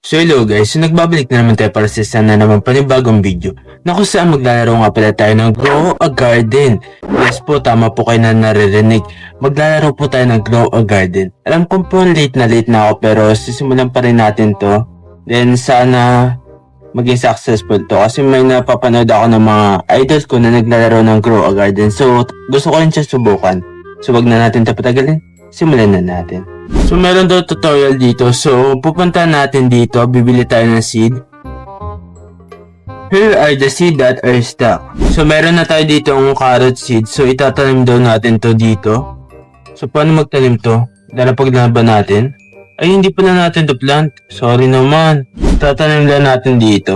So hello guys, so nagbabalik na naman tayo para sa isa na naman panibagong video na kung saan maglalaro nga pala tayo ng Grow a Garden. Yes po, tama po kayo na naririnig. Maglalaro po tayo ng Grow a Garden. Alam ko po late na ako pero sisimulan pa rin natin to. Then sana maging successful to kasi may napapanood ako ng mga idols ko na naglalaro ng Grow a Garden. So gusto ko rin siya subukan. So wag na natin ito patagalin. Simulan na natin. So meron daw tutorial dito. So pupunta natin dito. Bibili tayo ng seed. Here are the seed that are stuck. So meron na tayo dito ang carrot seed. So itatanim daw natin to dito. So paano magtanim to? Lalapag-laban natin. Ay hindi pa na natin to plant. Sorry naman. Tatanim lang natin dito.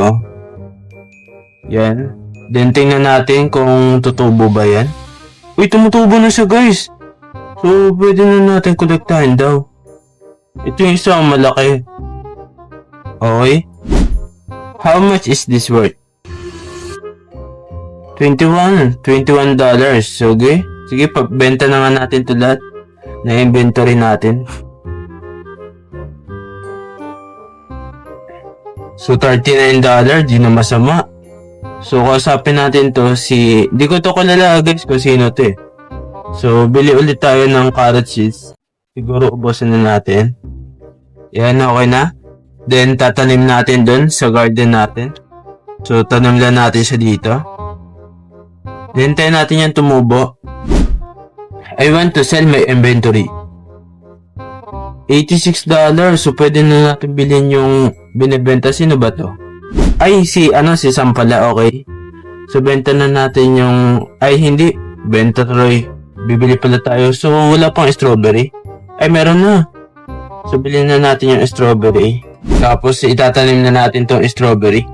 Yan. Then tingnan natin kung tutubo ba yan. Uy, tumutubo na siya guys. So, pwede na natin kolektahin daw. Ito yung isa malaki. Okay. How much is this worth? $21 dollars. Okay. Sige, pagbenta na nga natin ito lahat. Na-inventory natin. So, $39. Di na masama. So, kausapin natin to si... Di ko to kalala guys kung sino to eh. So, bili ulit tayo ng carrot seeds. Siguro ubusin na natin. Yan, okay na. Then, tatanim natin dun sa garden natin. So, tanim lang natin siya dito. Then, tayo natin yan tumubo. I want to sell my inventory. $86. So, pwede na natin bilhin yung binibenta. Sino ba to? Ay, si Sam pala, okay. So, benta na natin yung... Ay, hindi. Benta Troy. Bibili pala tayo. So, wala pang strawberry. Ay, meron na. So, bilhin na natin yung strawberry. Tapos, itatanim na natin tong strawberry.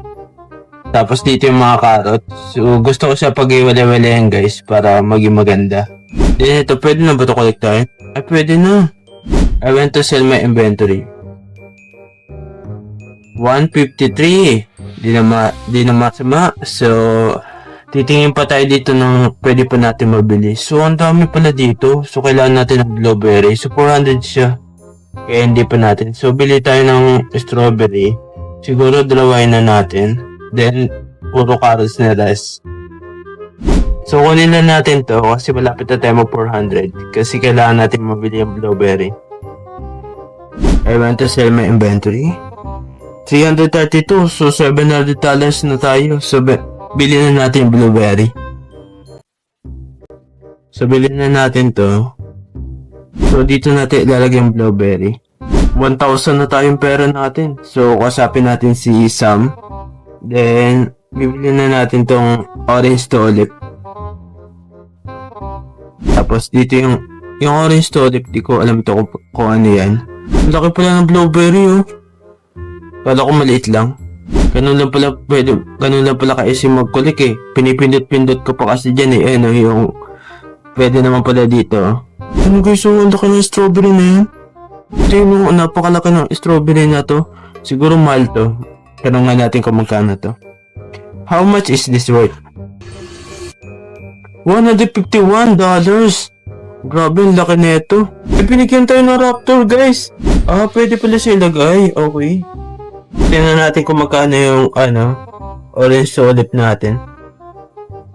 Tapos, dito yung mga carrot. So, gusto ko siya pag-iwala-walayan guys para maging maganda. Then, ito, pwede na ba ito kolektahin? Ay, pwede na. I want to sell my inventory. 153. Di na masama. So, titingin pa tayo dito ng pwede pa natin mabili. So, ang dami pala dito. So, kailangan natin ng blueberry. So, 400 siya. Kaya hindi pa natin. So, bili tayo ng strawberry. Siguro dalawain na natin. Then, puro carrots na rest. So, kunin na natin to kasi malapit na tayo mag 400. Kasi kailangan natin mabili yung blueberry. I want to sell my inventory. 332. So, $700 na tayo. So, bili na natin yung blueberry. So, bilhin na natin to. So, dito natin ilalagay yung blueberry. 1,000 na tayong pera natin. So, kasapin natin si Sam. Then, bibili na natin tong orange tulip. Tapos, dito yung orange tulip. Di ko alam ito kung ano yan. Ang laki pala ng blueberry, oh. Kala ko maliit lang. Ganun lang pala kasi mag-collect eh. Pinipindot-pindot ko pa kasi dyan eh. Ano yung pwede naman pala dito. Ano guys, so ang laki ng strawberry na yan. Ito yung napakalaki ng strawberry na to. Siguro mahal to. Tanong nga natin kung magkano to. How much is this worth? $151. Grabe, ang laki na ito. Binigyan tayo ng raptor guys. Ah, pwede pala siya ilagay. Okay. Tingnan natin kung magkano yung orange tulip natin.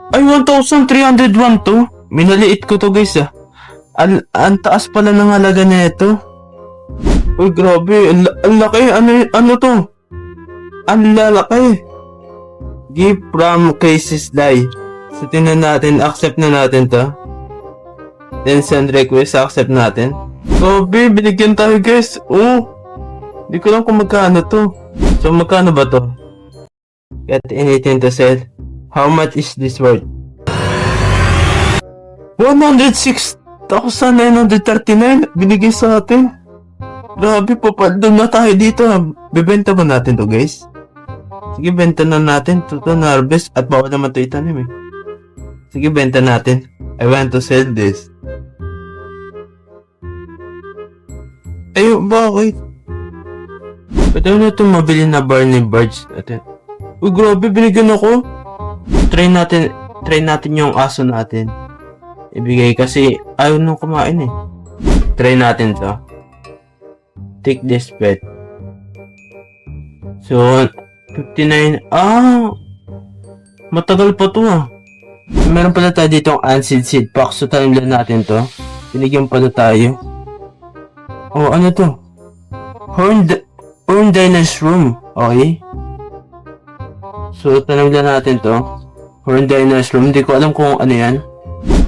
Ay, 1,301 to. Minaliit ko to guys ah. Ang taas pala ng halaga na ito. Uy, grabe. Ang laki. Ano to? Ang lalaki. Give from cases die. So, tingnan natin. Accept na natin to. Then send request. Accept natin. Grabe, binigyan tayo guys. Oh. Hindi ko lang kung magkano to. So, magkano ba to? Get anything to sell. How much is this worth? 106,939 binigay sa atin. Grabe, doon na tayo dito. Bebenta ba natin to guys? Sige, benta na natin. Ito na harvest. At bawal naman to itanim eh. Sige, benta natin. I want to sell this. Ayun, bakit? Pwede na ito mabili na Barney Birds natin. Uy, grabe, binigyan ako. Try natin yung aso natin. Ibigay kasi ayaw nung kumain eh. Try natin to. Take this pet. So, 59. Matagal pa to ah. Meron pala tayo dito ang Unseen Seed Pack. So, tanim lang natin to. Binigyan pala tayo. Oh, ano to? Horn Dynasty. Okay. So, tanim lang natin to. Horn Dynasty. Hindi ko alam kung ano yan.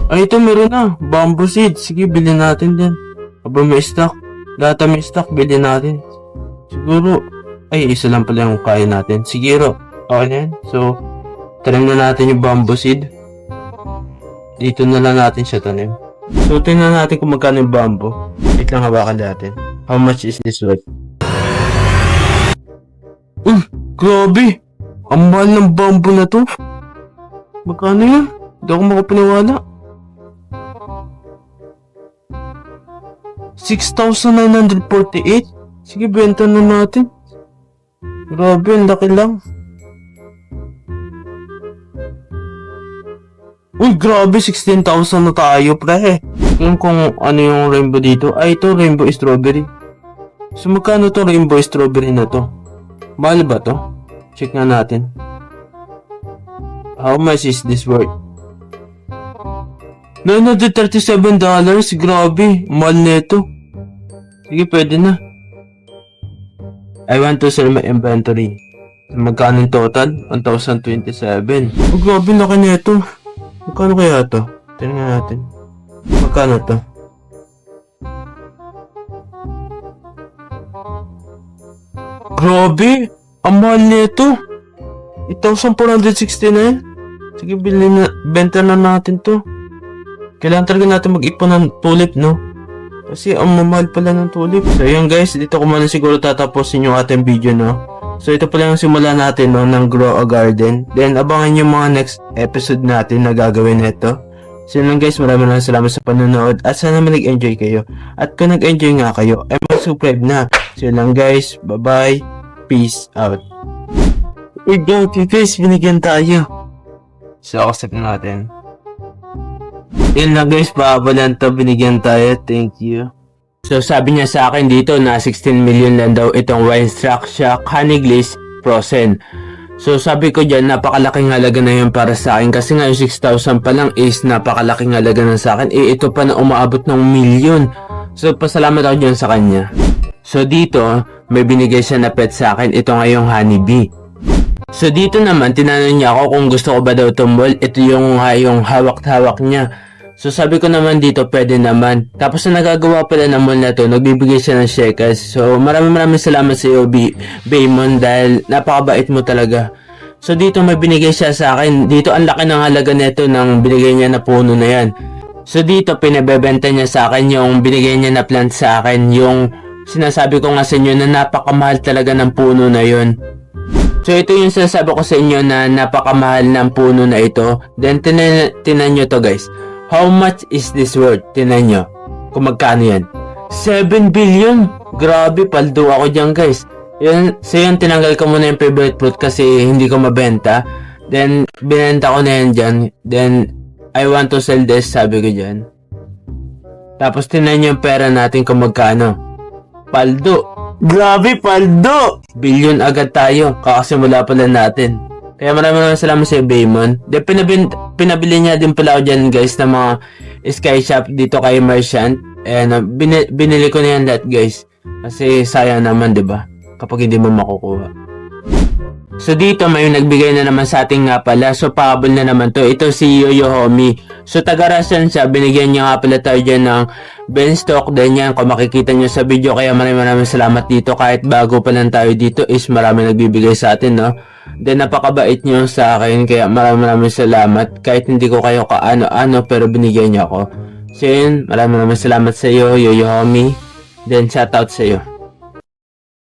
Ay, ito meron na. Bamboo Seed. Sige, bilhin natin din. Aba, may stock. Data may stock. Bilhin natin. Siguro. Ay, isa lang pala yung kaya natin. Siguro. Okay na yan. So, tanim na natin yung Bamboo Seed. Dito na lang natin siya tanim. So, tingnan natin kung magkano yung bamboo. Wait lang, hawakan natin. How much is this worth? Grabe! Ang mahal ng bamboo na to. Magkano yan? Hindi ako makapaniwala. 6,948? Sige, benta na natin. Grabe, ang laki lang. Uy, grabe, 16,000 na tayo, pre. Yung kung ano yung rainbow dito. Ay, ito, rainbow strawberry. So, magkano to rainbow strawberry na to? Mahal ba to? Check nga natin. How much is this worth? $937. Grabe, mahal nito. Sige, pwede na. I want to sell my inventory. Magkano yung total? 1,027. Oh, grabe, laki nito. Magkano kaya to? Tingnan natin. Magkano to? Grabe! Ang mahal nito! 8,469? Sige, benta na natin to. Kailangan talaga natin mag-ipon ng tulip, no? Kasi ang mamahal pala ng tulip. So, yun guys. Dito ko muna siguro tatapusin yung ating video, no? So, ito pala yung simula natin, no, ng Grow a Garden. Then, abangan yung mga next episode natin na gagawin nito. So, yun lang guys, maraming salamat sa panonood at sana nag-enjoy kayo. At kung nag-enjoy nga kayo, ay mag-subscribe na. So, yun lang guys, bye-bye, peace out. Uy, guys, binigyan tayo. So, accept natin. Yun lang guys, paabalan to, binigyan tayo, thank you. So, sabi niya sa akin dito na 16 million lang daw itong Winestruck Shack Honey Glaze Frozen. So, sabi ko dyan, napakalaking halaga na yun para sa akin. Kasi nga yung 6,000 pa lang is napakalaking halaga na sa akin. Ito pa na umaabot ng million. So, pasalamat ako dyan sa kanya. So, dito, may binigay siya na pet sa akin. Ito nga yung honeybee. So, dito naman, tinanong niya ako kung gusto ko ba daw tumbol. Ito yung hawak-hawak niya. So, sabi ko naman dito, pwede naman. Tapos, na nagagawa pala ng mall na to, nagbibigay siya ng shekels. So, maraming salamat sa iyo, Baymon, dahil napakabait mo talaga. So, dito may binigay siya sa akin. Dito, ang laki ng halaga nito ng binigay niya na puno na yan. So, dito, pinabebenta niya sa akin yung binigay niya na plant sa akin. Yung sinasabi ko nga sa inyo na napakamahal talaga ng puno na yun. So, ito yung sinasabi ko sa inyo na napakamahal ng puno na ito. Then, tinan nyo to guys. How much is this worth? Tinan nyo. Kung magkano yan. 7 billion! Grabe, paldo ako dyan guys. Yun, so yun, tinanggal ko muna yung favorite fruit kasi hindi ko mabenta. Then, binenta ko na yan dyan. Then, I want to sell this, sabi ko dyan. Tapos, tinan nyo yung pera natin kung magkano. Paldo! Grabe, paldo! Billion agad tayo. Kakasimula pala natin. Kaya maraming salamat sa Baymon. Then, pinabili niya din pala ako dyan guys ng mga Sky Shop dito kay Merchant. And binili ko na yan lahat guys. Kasi sayang naman 'di ba? Kapag hindi mo makukuha. So dito may nagbigay na naman sa ating nga pala. So pahabol na naman to. Ito si Yoyohomi. So taga-Rason siya. Binigyan niya nga pala tayo dyan ng Beanstalk. Then yan kung makikita nyo sa video. Kaya maraming salamat dito. Kahit bago pa lang tayo dito is marami nagbibigay sa atin, no? Then napakabait nyo sa akin. Kaya maraming salamat. Kahit hindi ko kayo kaano-ano pero binigyan niyo ako. So yun, maraming salamat sa iyo, Yoyohomi. Then shoutout sa iyo.